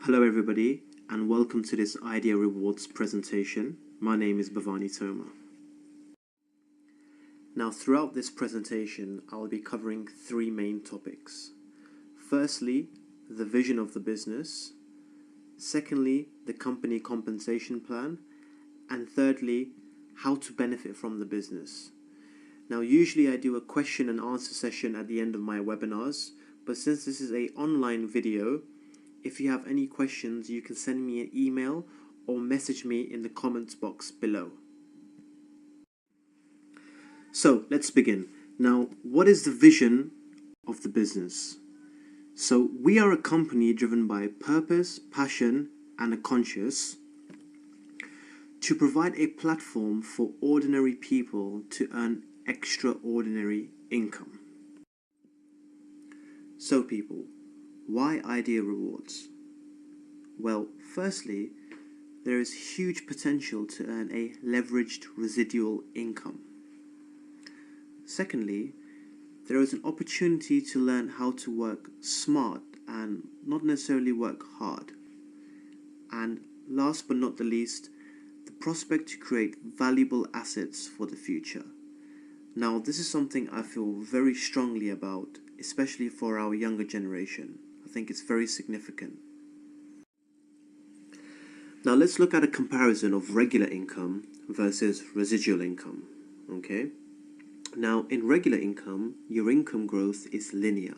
Hello everybody and welcome to this Idea Rewards presentation. My name is Bhavani Toma. Now throughout this presentation I'll be covering three main topics. Firstly, the vision of the business. Secondly, the company compensation plan. And thirdly, how to benefit from the business. Now usually I do a question and answer session at the end of my webinars, but since this is an online video, if you have any questions, you can send me an email or message me in the comments box below. So let's begin. Now, what is the vision of the business? So we are a company driven by purpose, passion, and a conscience to provide a platform for ordinary people to earn extraordinary income. So people, why Idea Rewards? Well, firstly, there is huge potential to earn a leveraged residual income. Secondly, there is an opportunity to learn how to work smart and not necessarily work hard. And last but not the least, the prospect to create valuable assets for the future. Now, this is something I feel very strongly about, especially for our younger generation. I think it's very significant. Now let's look at a comparison of regular income versus residual income. Okay. Now in regular income, your income growth is linear.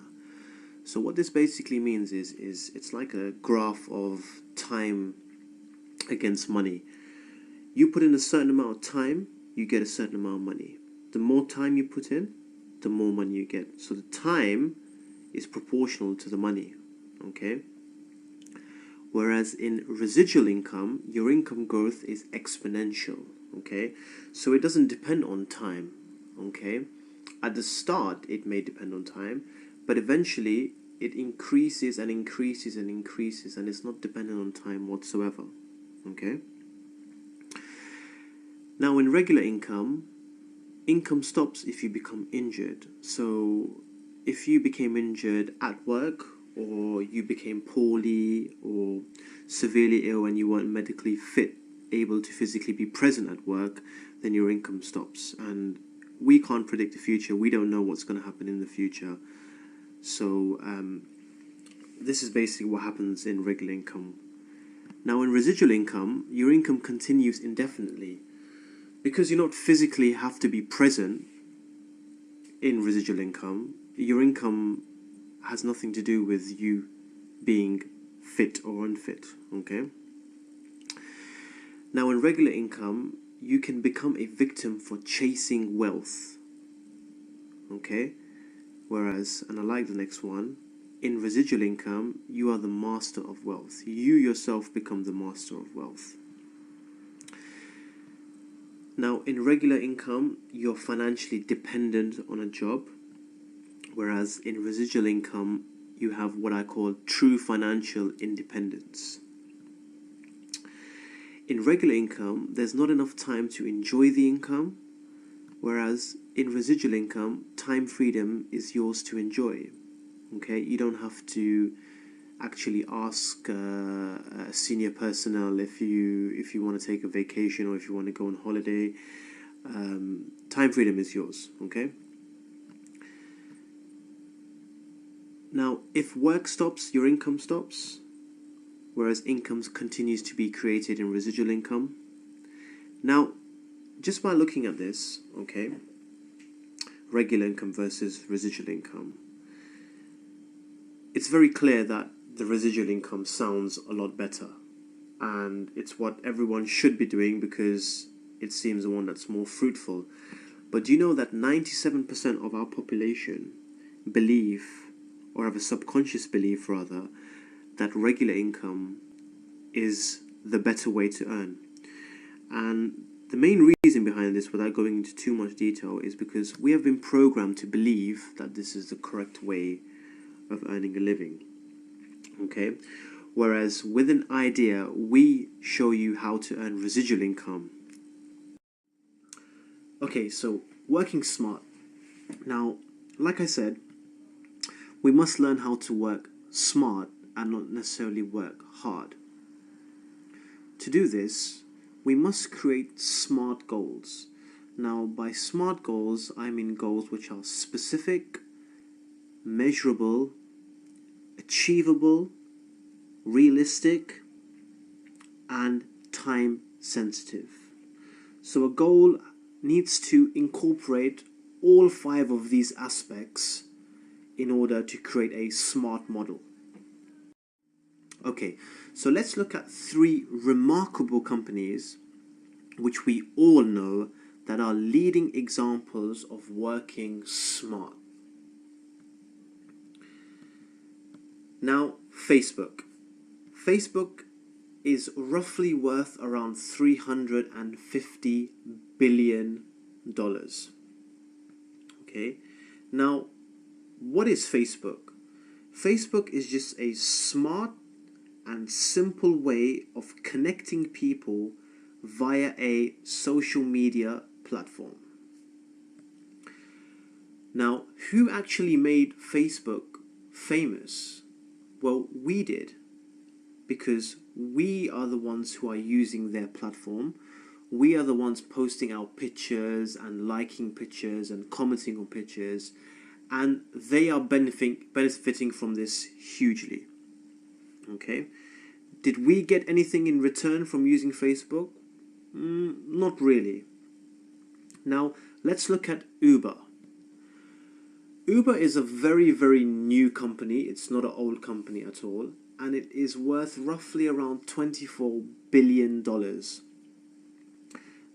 So what this basically means is it's like a graph of time against money. You put in a certain amount of time, you get a certain amount of money. The more time you put in, the more money you get. So the time is proportional to the money. Okay. Whereas in residual income, your income growth is exponential. Okay. So it doesn't depend on time. Okay. At the start, it may depend on time, but eventually it increases and increases and increases, and it's not dependent on time whatsoever. Okay. Now in regular income stops if you become injured. So if you became injured at work, or you became poorly or severely ill and you weren't medically fit, able to physically be present at work, then your income stops. And we can't predict the future. We don't know what's going to happen in the future. So this is basically what happens in regular income. Now in residual income, your income continues indefinitely. Because you don't physically have to be present in residual income, your income has nothing to do with you being fit or unfit. Okay. Now in regular income, you can become a victim for chasing wealth. Okay. Whereas, and I like the next one, in residual income, you are the master of wealth. You yourself become the master of wealth. Now in regular income, you're financially dependent on a job. Whereas in residual income, you have what I call true financial independence. In regular income, there's not enough time to enjoy the income, whereas in residual income, time freedom is yours to enjoy. Okay, you don't have to actually ask senior personnel if you want to take a vacation or if you want to go on holiday. Time freedom is yours. Okay. Now, if work stops, your income stops, whereas income continues to be created in residual income. Now, just by looking at this, okay, regular income versus residual income, it's very clear that the residual income sounds a lot better, and it's what everyone should be doing because it seems the one that's more fruitful. But do you know that 97% of our population believe, or have a subconscious belief rather, that regular income is the better way to earn? And the main reason behind this, without going into too much detail, is because we have been programmed to believe that this is the correct way of earning a living. Okay? Whereas with an idea, we show you how to earn residual income. Okay, so working smart. Now, like I said, we must learn how to work smart and not necessarily work hard. To do this, we must create SMART goals. Now, by SMART goals, I mean goals which are specific, measurable, achievable, realistic, and time sensitive. So a goal needs to incorporate all 5 of these aspects in order to create a SMART model. Okay, so let's look at 3 remarkable companies which we all know that are leading examples of working smart. Now, Facebook. Facebook is roughly worth around $350 billion. Okay, now what is Facebook? Facebook is just a smart and simple way of connecting people via a social media platform. Now, who actually made Facebook famous? Well, we did, because we are the ones who are using their platform. We are the ones posting our pictures and liking pictures and commenting on pictures, and they are benefiting from this hugely. Okay, did we get anything in return from using Facebook? Not really. Now, let's look at Uber. Uber is a very, very new company. It's not an old company at all. And it is worth roughly around $24 billion.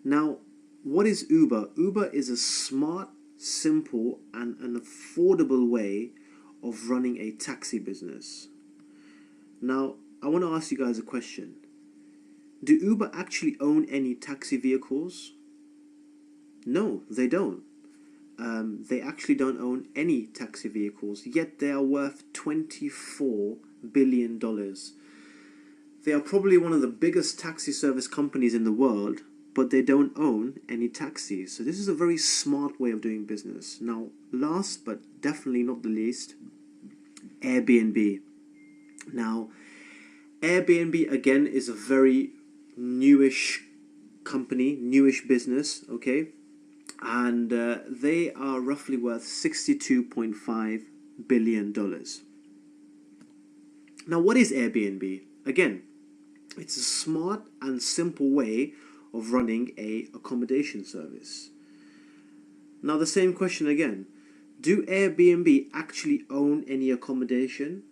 Now, what is Uber? Uber is a smart, simple, and an affordable way of running a taxi business. Now, I want to ask you guys a question. Do Uber actually own any taxi vehicles? No, they don't. They actually don't own any taxi vehicles, yet they are worth $24 billion. They are probably one of the biggest taxi service companies in the world, but they don't own any taxis. So this is a very smart way of doing business. Now, last but definitely not the least, Airbnb. Now, Airbnb again is a very newish company, newish business, okay? And they are roughly worth $62.5 billion. Now, what is Airbnb? Again, it's a smart and simple way of running a accommodation service. Now, the same question again. Do Airbnb actually own any accommodation?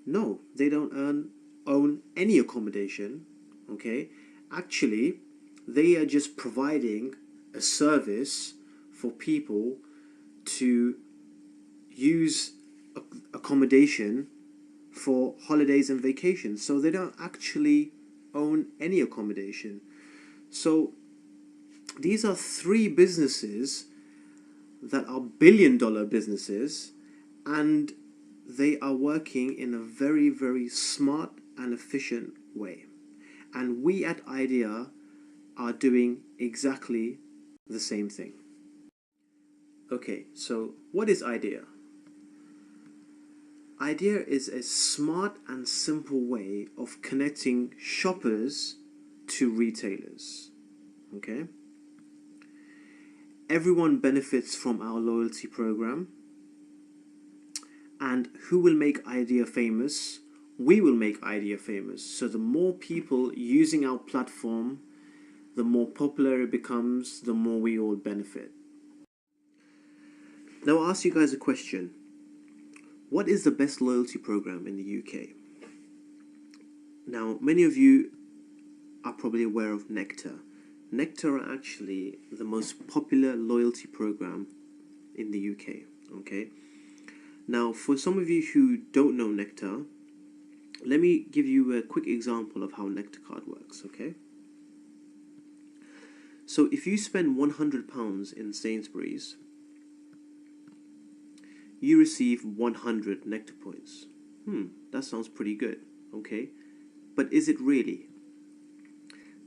No, they don't own any accommodation, okay? Actually, they are just providing a service for people to use accommodation for holidays and vacations. So they don't actually own any accommodation. So these are 3 businesses that are billion-dollar businesses, and they are working in a very, very smart and efficient way. And we at IDEA are doing exactly the same thing. Okay, so what is IDEA? IDEA is a smart and simple way of connecting shoppers to retailers. Okay? Everyone benefits from our loyalty program. And who will make IDEA famous? We will make IDEA famous. So the more people using our platform, the more popular it becomes, the more we all benefit. Now I'll ask you guys a question. What is the best loyalty program in the UK? Now, many of you are probably aware of Nectar. Nectar are actually the most popular loyalty program in the UK. Okay. Now, for some of you who don't know Nectar, let me give you a quick example of how Nectar card works, okay? So if you spend £100 in Sainsbury's, you receive 100 Nectar points. That sounds pretty good, okay? But is it really?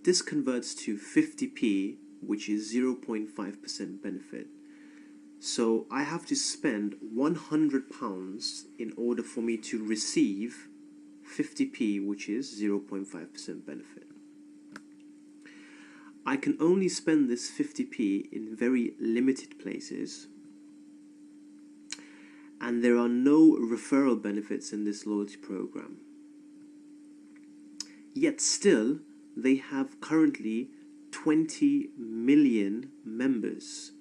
This converts to 50p, which is 0.5% benefit. So I have to spend £100 in order for me to receive 50p, which is 0.5% benefit. I can only spend this 50p in very limited places, and there are no referral benefits in this loyalty program. Yet still, they have currently 20 million members.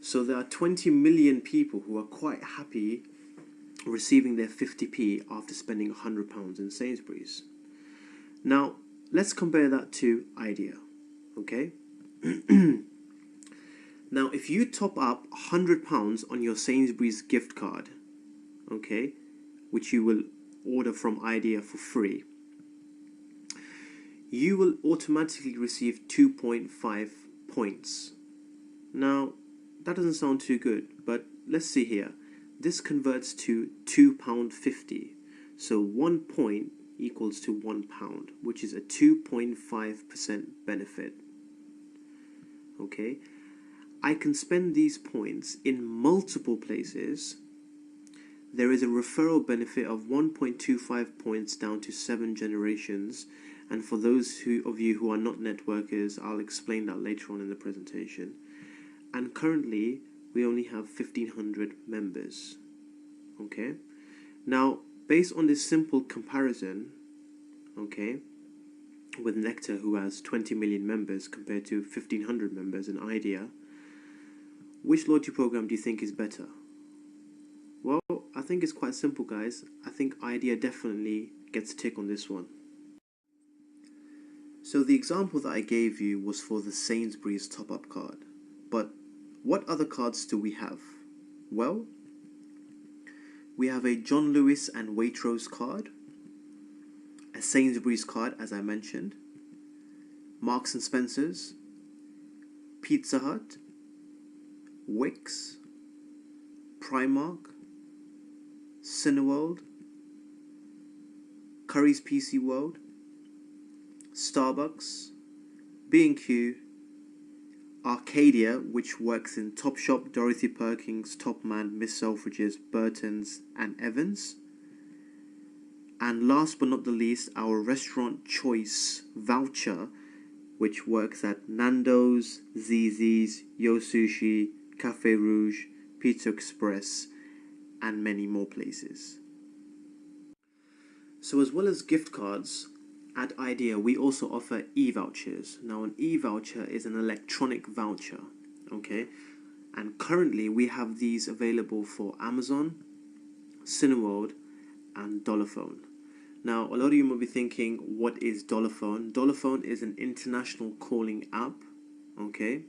So there are 20 million people who are quite happy receiving their 50p after spending £100 in Sainsbury's. Now, let's compare that to Idea, okay? Now, if you top up £100 on your Sainsbury's gift card, okay, which you will order from Idea for free, you will automatically receive 2.5 points. Now, that doesn't sound too good, but let's see here. This converts to £2.50. So 1 point equals to £1, which is a 2.5% benefit. Okay, I can spend these points in multiple places. There is a referral benefit of 1.25 points down to 7 generations. And for those of you who are not networkers, I'll explain that later on in the presentation. And currently, we only have 1,500 members. Okay? Now, based on this simple comparison, okay, with Nectar, who has 20 million members compared to 1,500 members in Idea, which loyalty program do you think is better? Well, I think it's quite simple, guys. I think Idea definitely gets a tick on this one. So the example that I gave you was for the Sainsbury's top-up card. But what other cards do we have? Well, we have a John Lewis and Waitrose card, a Sainsbury's card, as I mentioned, Marks and Spencer's, Pizza Hut, Wix, Primark, Cineworld, Curry's PC World, Starbucks, B&Q, Arcadia, which works in Topshop, Dorothy Perkins, Topman, Miss Selfridges, Burton's and Evans. And last but not the least, our restaurant choice voucher, which works at Nando's, Zizzi's, Yo Sushi, Cafe Rouge, Pizza Express, and many more places. So as well as gift cards, at Idea we also offer e-vouchers. Now an e-voucher is an electronic voucher, okay? And currently we have these available for Amazon, Cineworld, and Dollarphone. Now a lot of you might be thinking, what is Dollarphone? Dollarphone is an international calling app, okay,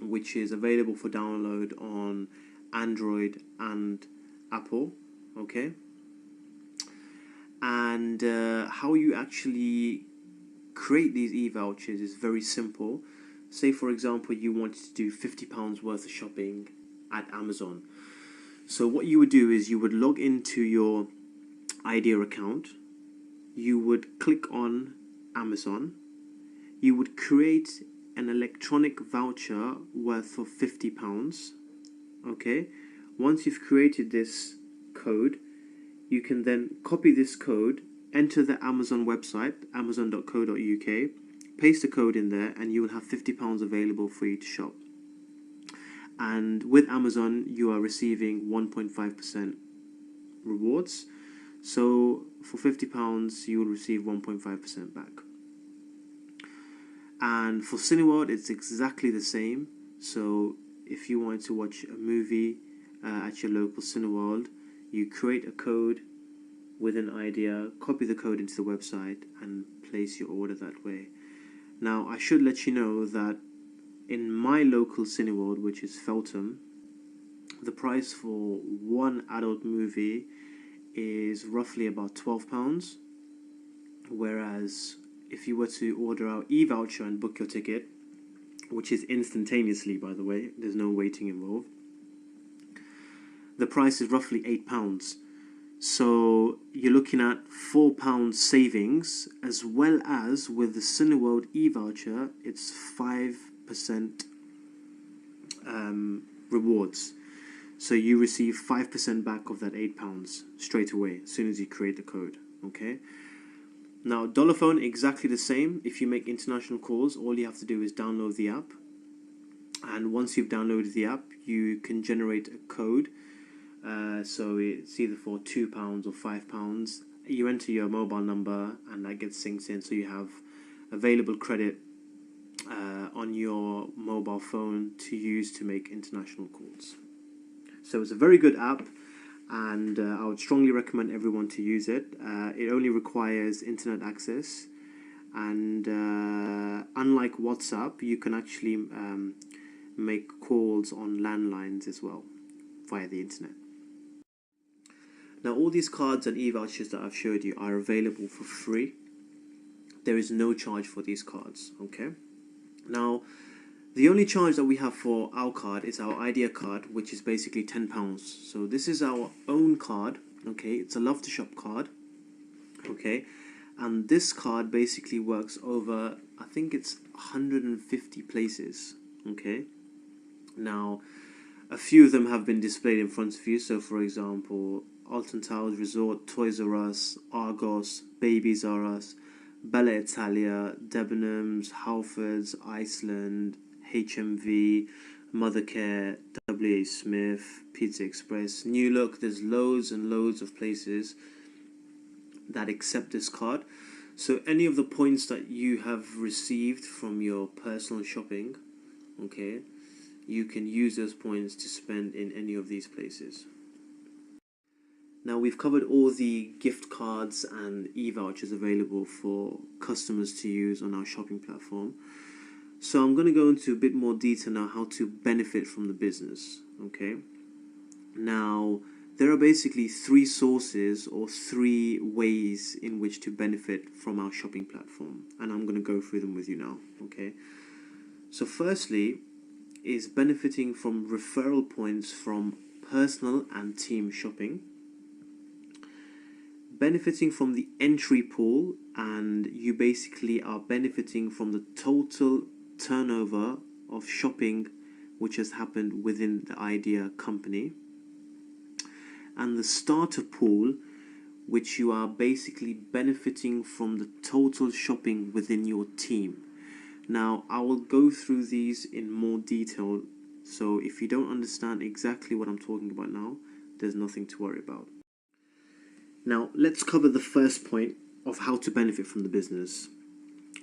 which is available for download on Android and Apple, okay? And how you actually create these e-vouchers is very simple. Say for example you wanted to do £50 worth of shopping at Amazon. So what you would do is you would log into your Idea account, you would click on Amazon, you would create an electronic voucher worth of £50, okay? Once you've created this code, you can then copy this code, enter the Amazon website, amazon.co.uk, paste the code in there, and you will have £50 available for you to shop. And with Amazon, you are receiving 1.5% rewards. So for £50, you will receive 1.5% back. And for Cineworld, it's exactly the same. So if you wanted to watch a movie at your local Cineworld, you create a code with an Idea, copy the code into the website, and place your order that way. Now, I should let you know that in my local Cineworld, which is Feltham, the price for one adult movie is roughly about £12, whereas if you were to order our e-voucher and book your ticket, which is instantaneously, by the way, there's no waiting involved, the price is roughly £8. So you're looking at £4 savings, as well as with the Cineworld e-voucher, it's 5% rewards. So you receive 5% back of that £8 straight away as soon as you create the code. Okay. Now, Dollar Phone, exactly the same. If you make international calls, all you have to do is download the app. And once you've downloaded the app, you can generate a code. So it's either for £2 or £5. You enter your mobile number and that gets synced in, so you have available credit on your mobile phone to use to make international calls. So it's a very good app, and I would strongly recommend everyone to use it. It only requires internet access, and unlike WhatsApp, you can actually make calls on landlines as well via the internet. Now, all these cards and e-vouchers that I've showed you are available for free. There is no charge for these cards, okay? Now, the only charge that we have for our card is our Idea card, which is basically £10. So this is our own card, okay? It's a Love to Shop card, okay? And this card basically works over, I think it's 150 places, okay? Now, a few of them have been displayed in front of you. So, for example, Alton Towers Resort, Toys R Us, Argos, Babies R Us, Bella Italia, Debenhams, Halfords, Iceland, HMV, Mothercare, WH Smith, Pizza Express, New Look. There's loads and loads of places that accept this card. So any of the points that you have received from your personal shopping, okay, you can use those points to spend in any of these places. Now, we've covered all the gift cards and e-vouchers available for customers to use on our shopping platform. So I'm going to go into a bit more detail now how to benefit from the business, okay? Now, there are basically three sources or three ways in which to benefit from our shopping platform, and I'm going to go through them with you now, okay? So firstly is benefiting from referral points from personal and team shopping. Benefiting from the entry pool, and you basically are benefiting from the total turnover of shopping which has happened within the Idea company. And the starter pool, which you are basically benefiting from the total shopping within your team. Now, I will go through these in more detail, so if you don't understand exactly what I'm talking about now, there's nothing to worry about. Now, let's cover the first point of how to benefit from the business.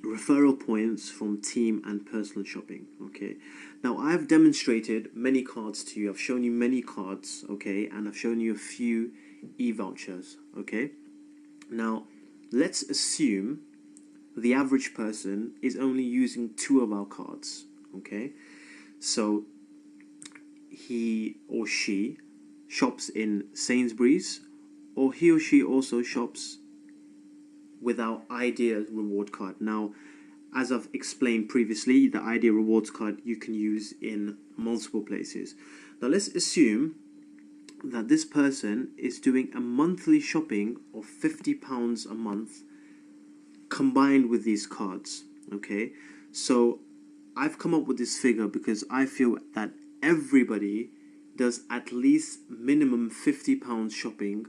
Referral points from team and personal shopping, okay? Now, I've demonstrated many cards to you. I've shown you many cards, okay? And I've shown you a few e-vouchers, okay? Now, let's assume the average person is only using 2 of our cards, okay? So, he or she shops in Sainsbury's, or he or she also shops with our Idea reward card. Now, as I've explained previously, the Idea rewards card you can use in multiple places. Now, let's assume that this person is doing a monthly shopping of £50 a month combined with these cards, okay? So I've come up with this figure because I feel that everybody does at least minimum £50 shopping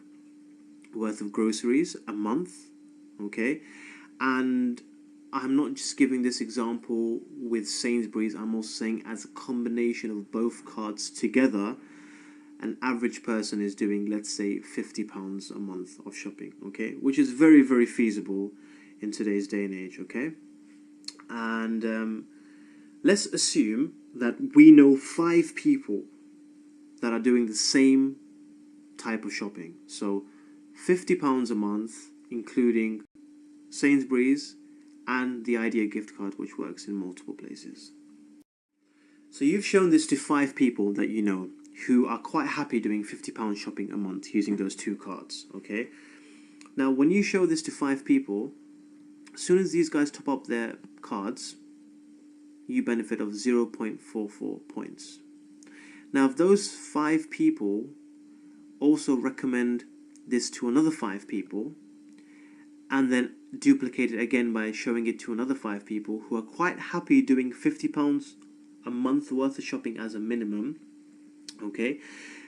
worth of groceries a month, okay? And I'm not just giving this example with Sainsbury's, I'm also saying as a combination of both cards together, an average person is doing, let's say, £50 a month of shopping, okay? Which is very, very feasible in today's day and age, okay? And let's assume that we know 5 people that are doing the same type of shopping. So £50 a month, including Sainsbury's and the Idea gift card, which works in multiple places. So you've shown this to 5 people that you know who are quite happy doing £50 shopping a month using those 2 cards, okay? Now, when you show this to 5 people, as soon as these guys top up their cards, you benefit of 0.44 points. Now, if those 5 people also recommend this to another 5 people, and then duplicate it again by showing it to another 5 people who are quite happy doing £50 a month worth of shopping as a minimum, Okay,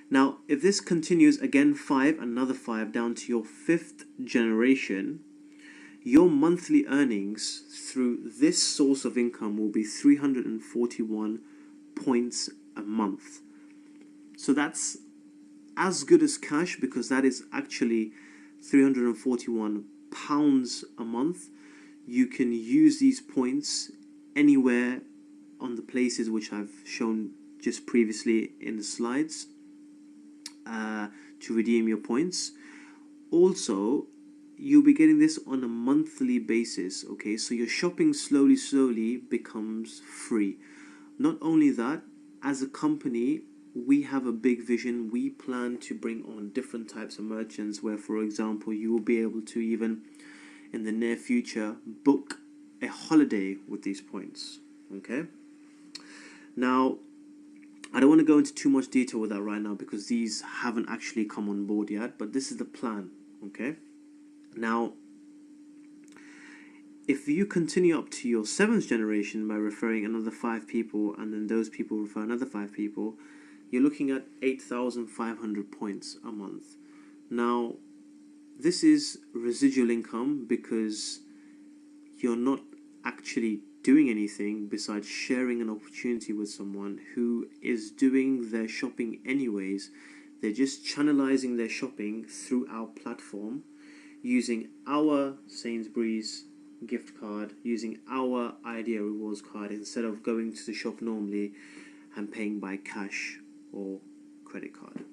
now if this continues again 5, another 5 down to your 5th generation, your monthly earnings through this source of income will be 341 points a month. So that's as good as cash, because that is actually 341 pounds a month. You can use these points anywhere on the places which I've shown just previously in the slides to redeem your points. Also, you'll be getting this on a monthly basis. Okay, so your shopping slowly becomes free. Not only that, as a company, we have a big vision. We plan to bring on different types of merchants where, for example, you will be able to even in the near future book a holiday with these points. Okay, now I don't want to go into too much detail with that right now because these haven't actually come on board yet, but this is the plan. Okay, now if you continue up to your 7th generation by referring another 5 people, and then those people refer another 5 people, you're looking at 8,500 points a month. Now, this is residual income because you're not actually doing anything besides sharing an opportunity with someone who is doing their shopping anyways. They're just channelizing their shopping through our platform using our Sainsbury's gift card, using our Idea Rewards card instead of going to the shop normally and paying by cash or credit card.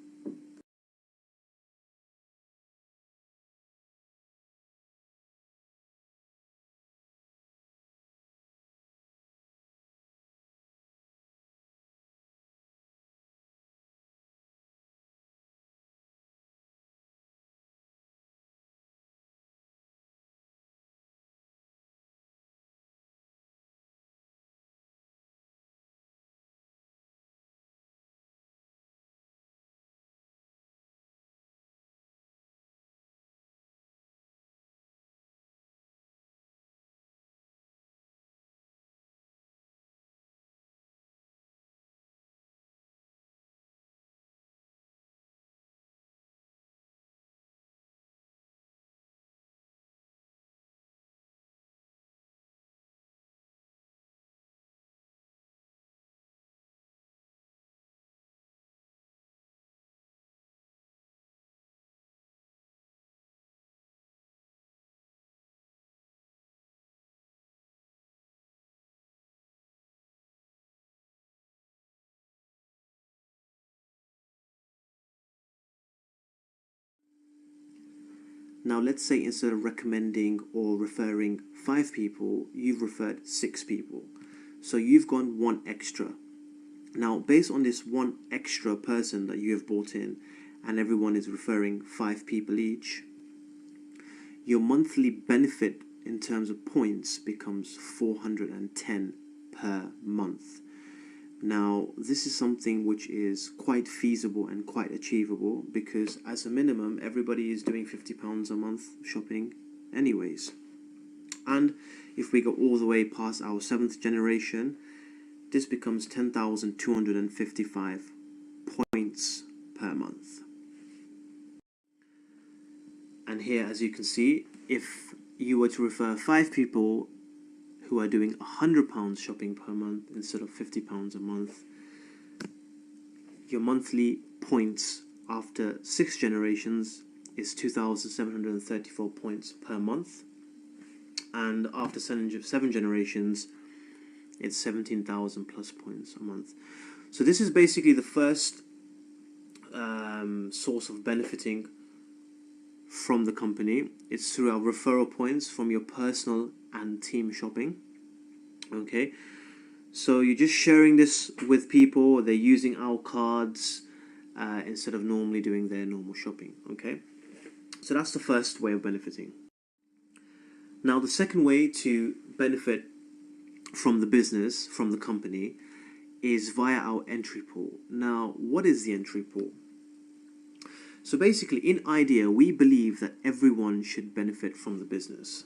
Now let's say instead of recommending or referring 5 people, you've referred 6 people. So you've gone 1 extra. Now based on this 1 extra person that you have brought in, and everyone is referring 5 people each, your monthly benefit in terms of points becomes 410 per month. Now, this is something which is quite feasible and quite achievable because as a minimum, everybody is doing £50 a month shopping anyways. And if we go all the way past our 7th generation, this becomes 10,255 points per month. And here, as you can see, if you were to refer 5 people who are doing £100 shopping per month instead of £50 a month, your monthly points after 6 generations is 2,734 points per month, and after 7 generations it's 17,000 plus points a month. So this is basically the first source of benefiting from the company. It's through our referral points from your personal and team shopping. Okay, so you're just sharing this with people. They're using our cards instead of normally doing their normal shopping. Okay, so that's the first way of benefiting. Now the second way to benefit from the business, from the company, is via our entry pool. Now, what is the entry pool? So basically, in Idea, we believe that everyone should benefit from the business.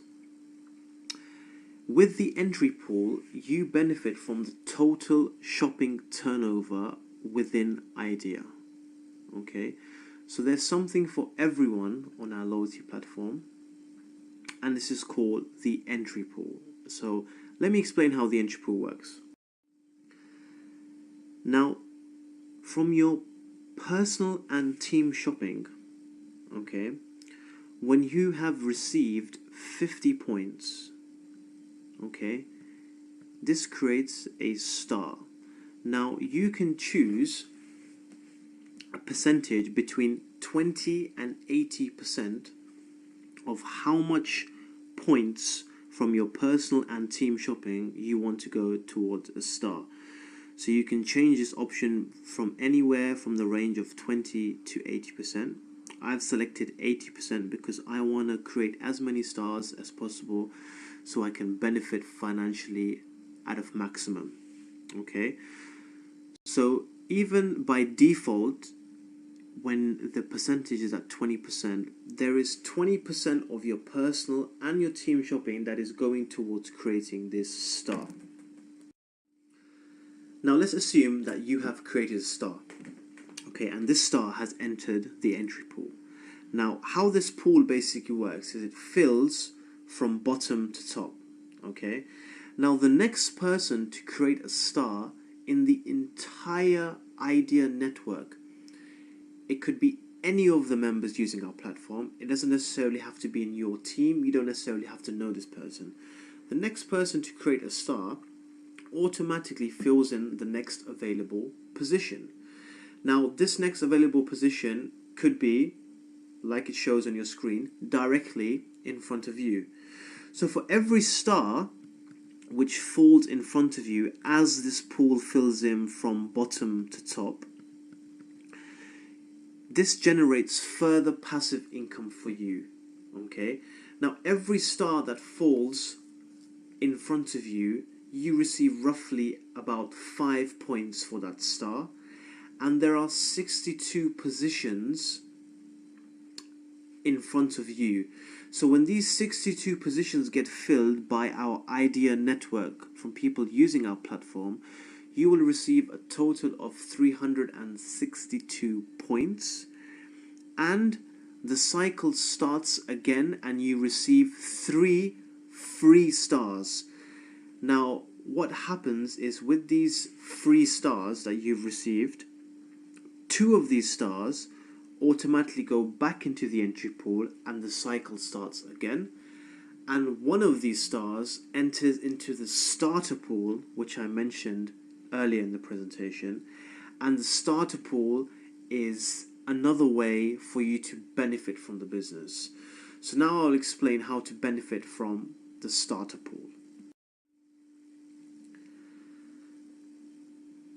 With the entry pool, you benefit from the total shopping turnover within Idea. Okay, so there's something for everyone on our loyalty platform, and this is called the entry pool. So let me explain how the entry pool works. Now, from your personal and team shopping, okay, when you have received 50 points, okay, this creates a star. Now you can choose a percentage between 20 and 80% of how much points from your personal and team shopping you want to go towards a star. So you can change this option from anywhere from the range of 20 to 80%. I've selected 80% because I want to create as many stars as possible so I can benefit financially out of maximum. Okay, so even by default, when the percentage is at 20%, there is 20% of your personal and your team shopping that is going towards creating this star. Now let's assume that you have created a star, okay, and this star has entered the entry pool. Now how this pool basically works is it fills from bottom to top, okay. Now the next person to create a star in the entire Idea network, it could be any of the members using our platform. It doesn't necessarily have to be in your team. You don't necessarily have to know this person. The next person to create a star automatically fills in the next available position. Now this next available position could be, like it shows on your screen, directly in front of you. So for every star which falls in front of you as this pool fills in from bottom to top, this generates further passive income for you. Okay, now every star that falls in front of you, you receive roughly about 5 points for that star, and there are 62 positions in front of you. So when these 62 positions get filled by our Idea network from people using our platform, you will receive a total of 362 points, and the cycle starts again and you receive 3 free stars. Now what happens is, with these free stars that you've received, 2 of these stars automatically go back into the entry pool and the cycle starts again, and 1 of these stars enters into the starter pool, which I mentioned earlier in the presentation. And the starter pool is another way for you to benefit from the business. So now I'll explain how to benefit from the starter pool.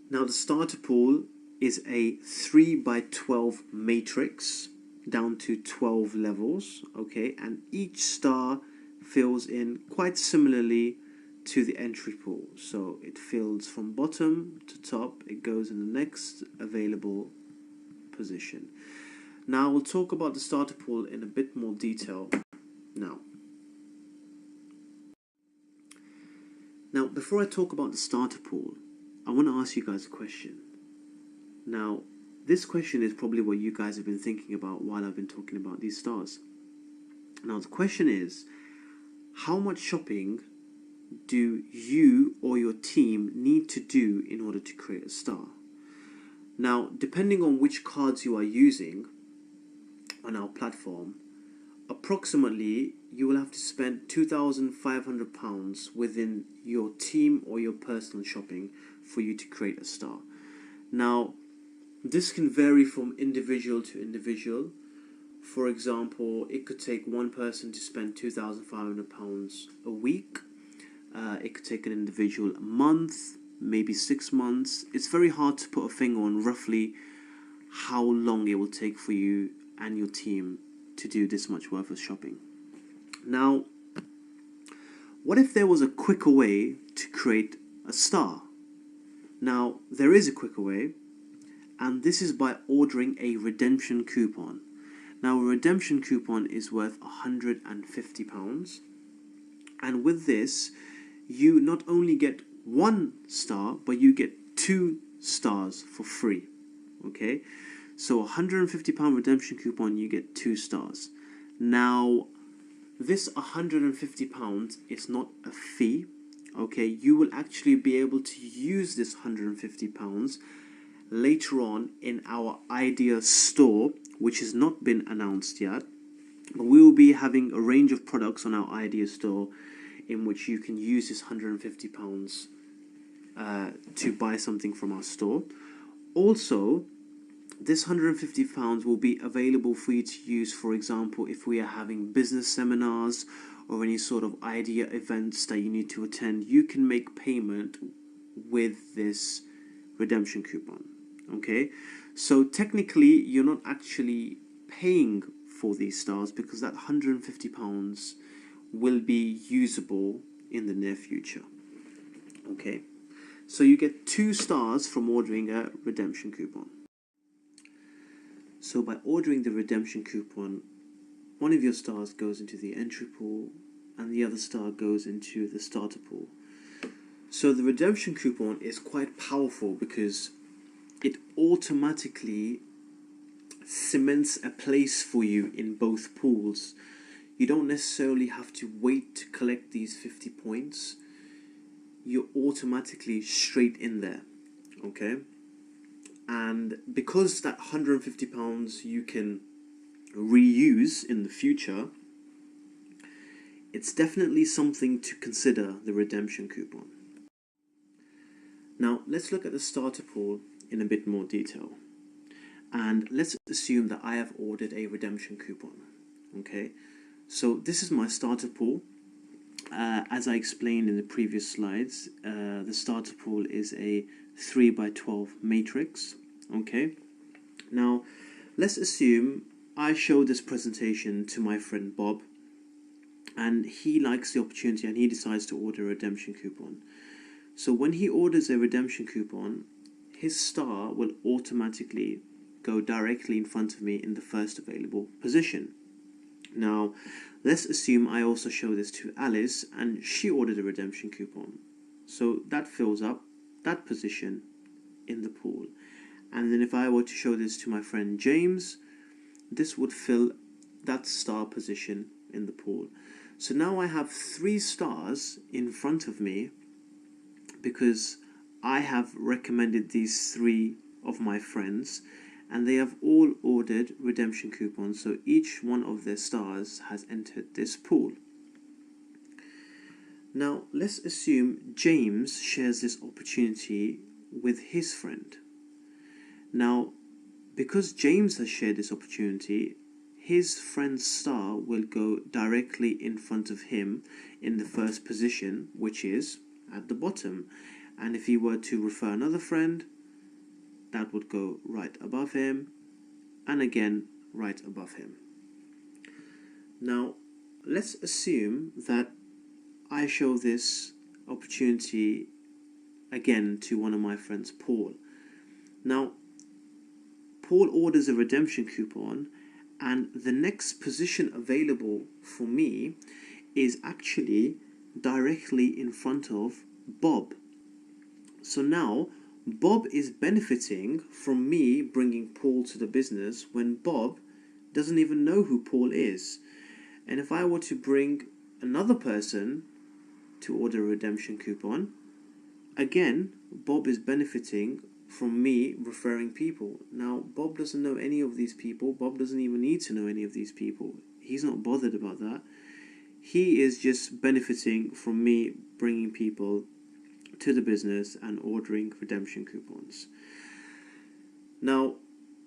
Now the starter pool is a 3x12 matrix down to 12 levels, okay, and each star fills in quite similarly to the entry pool. So it fills from bottom to top, it goes in the next available position. Now we'll talk about the starter pool in a bit more detail now. Now before I talk about the starter pool, I want to ask you guys a question. Now, this question is probably what you guys have been thinking about while I've been talking about these stars. Now, the question is, how much shopping do you or your team need to do in order to create a star? Now, depending on which cards you are using on our platform, approximately you will have to spend £2,500 within your team or your personal shopping for you to create a star. Now, this can vary from individual to individual. For example, it could take one person to spend £2,500 a week. It could take an individual a month, maybe 6 months. It's very hard to put a finger on roughly how long it will take for you and your team to do this much worth of shopping. Now, what if there was a quicker way to create a star? Now, there is a quicker way, and this is by ordering a redemption coupon. Now, a redemption coupon is worth £150, and with this, you not only get 1 star, but you get 2 stars for free. Okay, so £150 redemption coupon, you get 2 stars. Now, this £150 is not a fee. Okay, you will actually be able to use this £150 later on in our idea store, which has not been announced yet. But we will be having a range of products on our idea store in which you can use this £150 to buy something from our store. Also, this £150 will be available for you to use, for example, if we are having business seminars or any sort of idea events that you need to attend. You can make payment with this redemption coupon. Okay, so technically you're not actually paying for these stars because that £150 will be usable in the near future. Okay, so you get 2 stars from ordering a redemption coupon. So by ordering the redemption coupon, one of your stars goes into the entry pool and the other star goes into the starter pool. So the redemption coupon is quite powerful because it automatically cements a place for you in both pools. You don't necessarily have to wait to collect these 50 points. You're automatically straight in there. Okay? And because that £150 you can reuse in the future, it's definitely something to consider, the redemption coupon. Now, let's look at the starter pool in a bit more detail. And let's assume that I have ordered a redemption coupon. Okay, so this is my starter pool. As I explained in the previous slides, the starter pool is a 3x12 matrix. Okay, now let's assume I show this presentation to my friend Bob, and he likes the opportunity and he decides to order a redemption coupon. So when he orders a redemption coupon, his star will automatically go directly in front of me in the first available position. Now, let's assume I also show this to Alice and she ordered a redemption coupon. So that fills up that position in the pool. And then if I were to show this to my friend James, this would fill that star position in the pool. So now I have 3 stars in front of me because I have recommended these 3 of my friends, and they have all ordered redemption coupons, so each one of their stars has entered this pool. Now, let's assume James shares this opportunity with his friend. Now, because James has shared this opportunity, his friend's star will go directly in front of him in the first position, which is at the bottom. And if he were to refer another friend, that would go right above him, and again right above him. Now, let's assume that I show this opportunity again to one of my friends, Paul. Now, Paul orders a redemption coupon, and the next position available for me is actually directly in front of Bob. So now, Bob is benefiting from me bringing Paul to the business when Bob doesn't even know who Paul is. And if I were to bring another person to order a redemption coupon, again, Bob is benefiting from me referring people. Now, Bob doesn't know any of these people. Bob doesn't even need to know any of these people. He's not bothered about that. He is just benefiting from me bringing people to the business and ordering redemption coupons. Now,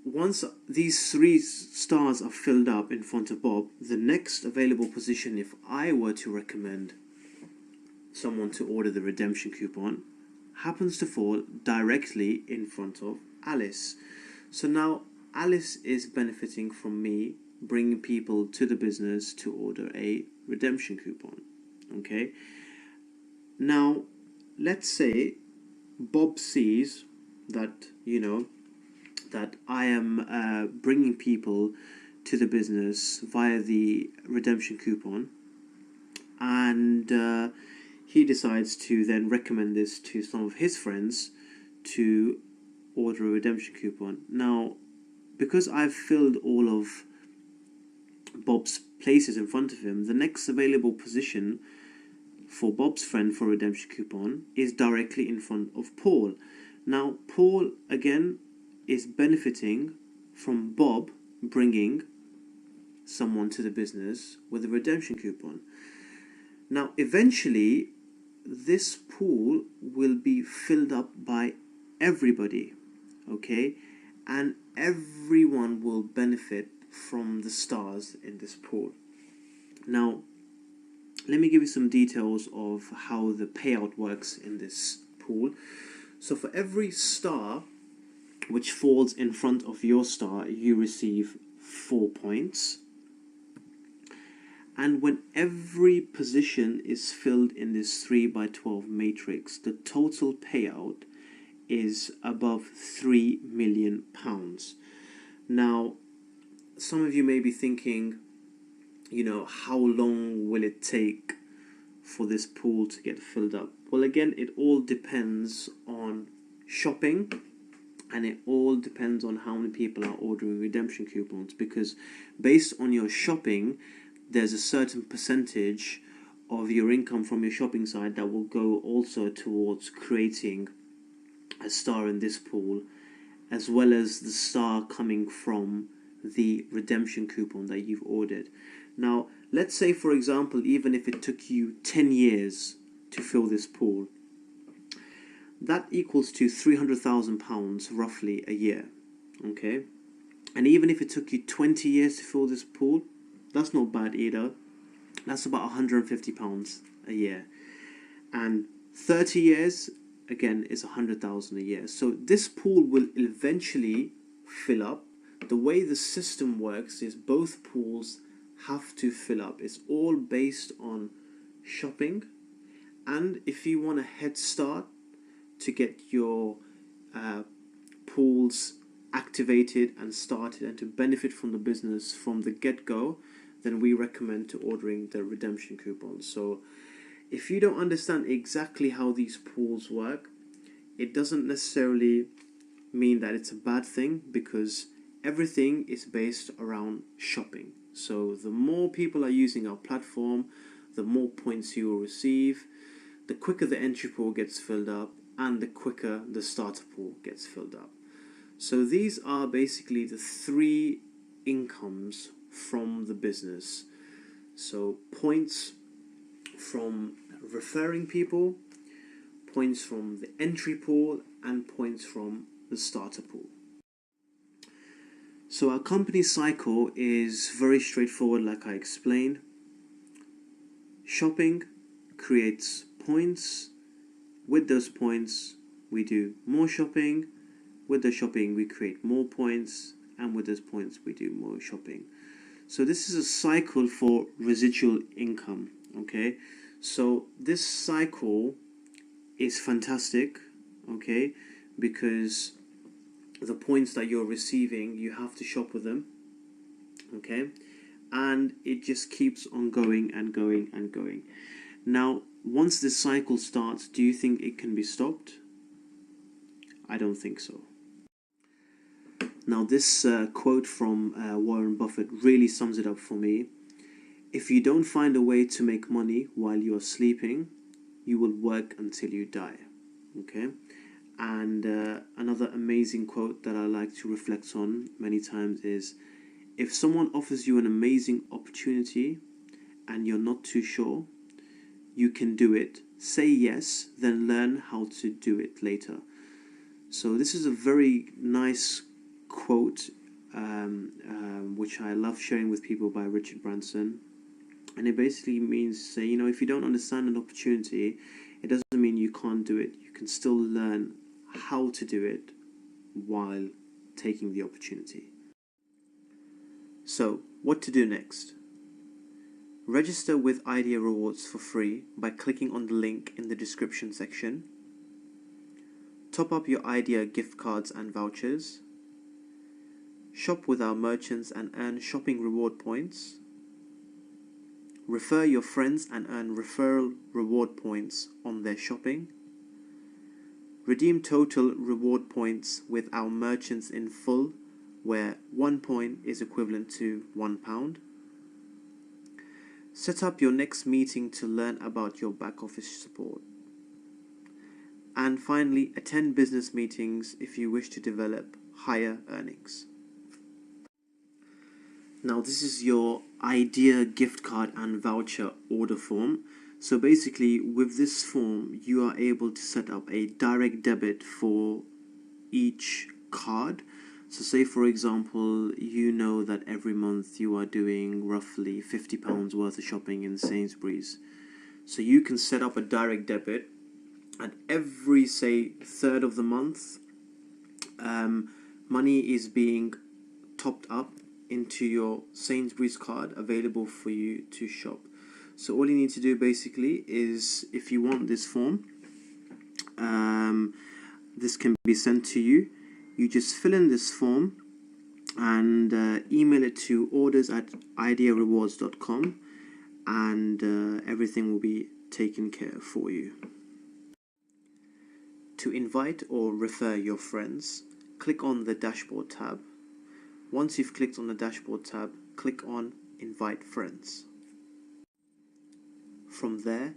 once these 3 stars are filled up in front of Bob, the next available position, if I were to recommend someone to order the redemption coupon, happens to fall directly in front of Alice. So now Alice is benefiting from me bringing people to the business to order a redemption coupon. Okay, now let's say Bob sees that, that I am bringing people to the business via the redemption coupon, and he decides to then recommend this to some of his friends to order a redemption coupon. Now, because I've filled all of Bob's places in front of him, the next available position for Bob's friend for a redemption coupon is directly in front of Paul. Now, Paul, again, is benefiting from Bob bringing someone to the business with a redemption coupon. Now, eventually, this pool will be filled up by everybody, okay? And everyone will benefit from the stars in this pool. Now, let me give you some details of how the payout works in this pool. So for every star which falls in front of your star, you receive 4 points. And when every position is filled in this 3x12 matrix, the total payout is above £3 million. Now, some of you may be thinking, how long will it take for this pool to get filled up? Well, again, it all depends on shopping, and it all depends on how many people are ordering redemption coupons, because based on your shopping, there's a certain percentage of your income from your shopping side that will go also towards creating a star in this pool, as well as the star coming from the redemption coupon that you've ordered. Now, let's say, for example, even if it took you 10 years to fill this pool, that equals to £300,000 roughly a year, okay? And even if it took you 20 years to fill this pool, that's not bad either. That's about £150 a year. And 30 years, again, is 100,000 a year. So this pool will eventually fill up. The way the system works is both pools have to fill up. It's all based on shopping. And if you want a head start to get your pools activated and started and to benefit from the business from the get-go, then we recommend to ordering the redemption coupons. So if you don't understand exactly how these pools work, it doesn't necessarily mean that it's a bad thing, because everything is based around shopping. So the more people are using our platform, the more points you will receive, the quicker the entry pool gets filled up, and the quicker the starter pool gets filled up. So these are basically the 3 incomes from the business. So points from referring people, points from the entry pool, and points from the starter pool. So our company cycle is very straightforward, like I explained. Shopping creates points. With those points, we do more shopping. With the shopping, we create more points. And with those points, we do more shopping. So this is a cycle for residual income, okay? So this cycle is fantastic, okay? Because the points that you're receiving, you have to shop with them, okay? And it just keeps on going and going and going. Now, once this cycle starts, do you think it can be stopped? I don't think so. Now, this quote from Warren Buffett really sums it up for me. If you don't find a way to make money while you're sleeping, you will work until you die. Okay? And another amazing quote that I like to reflect on many times is, if someone offers you an amazing opportunity and you're not too sure, you can do it. Say yes, then learn how to do it later. So this is a very nice quote, which I love sharing with people, by Richard Branson. And it basically means, if you don't understand an opportunity, it doesn't mean you can't do it. You can still learn how to do it while taking the opportunity. So, what to do next? Register with Idea Rewards for free by clicking on the link in the description section. Top up your Idea gift cards and vouchers. Shop with our merchants and earn shopping reward points. Refer your friends and earn referral reward points on their shopping. Redeem total reward points with our merchants in full, where 1 point is equivalent to £1. Set up your next meeting to learn about your back office support. And finally, attend business meetings if you wish to develop higher earnings. Now this is your idea gift card and voucher order form. So basically with this form you are able to set up a direct debit for each card. So say for example you know that every month you are doing roughly £50 worth of shopping in Sainsbury's. So you can set up a direct debit, and every say third of the month money is being topped up into your Sainsbury's card available for you to shop. So all you need to do basically is, if you want this form, this can be sent to you. You just fill in this form and email it to orders@idearewards.com, and everything will be taken care of for you. To invite or refer your friends, click on the dashboard tab. Once you've clicked on the dashboard tab, click on Invite Friends. From there,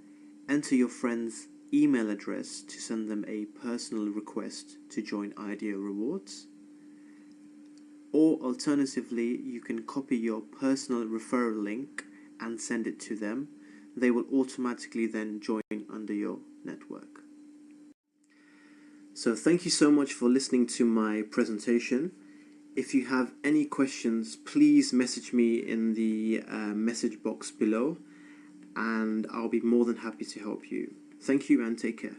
enter your friend's email address to send them a personal request to join Idea Rewards. Or alternatively, you can copy your personal referral link and send it to them. They will automatically then join under your network. So thank you so much for listening to my presentation. If you have any questions, please message me in the message box below, and I'll be more than happy to help you. Thank you and take care.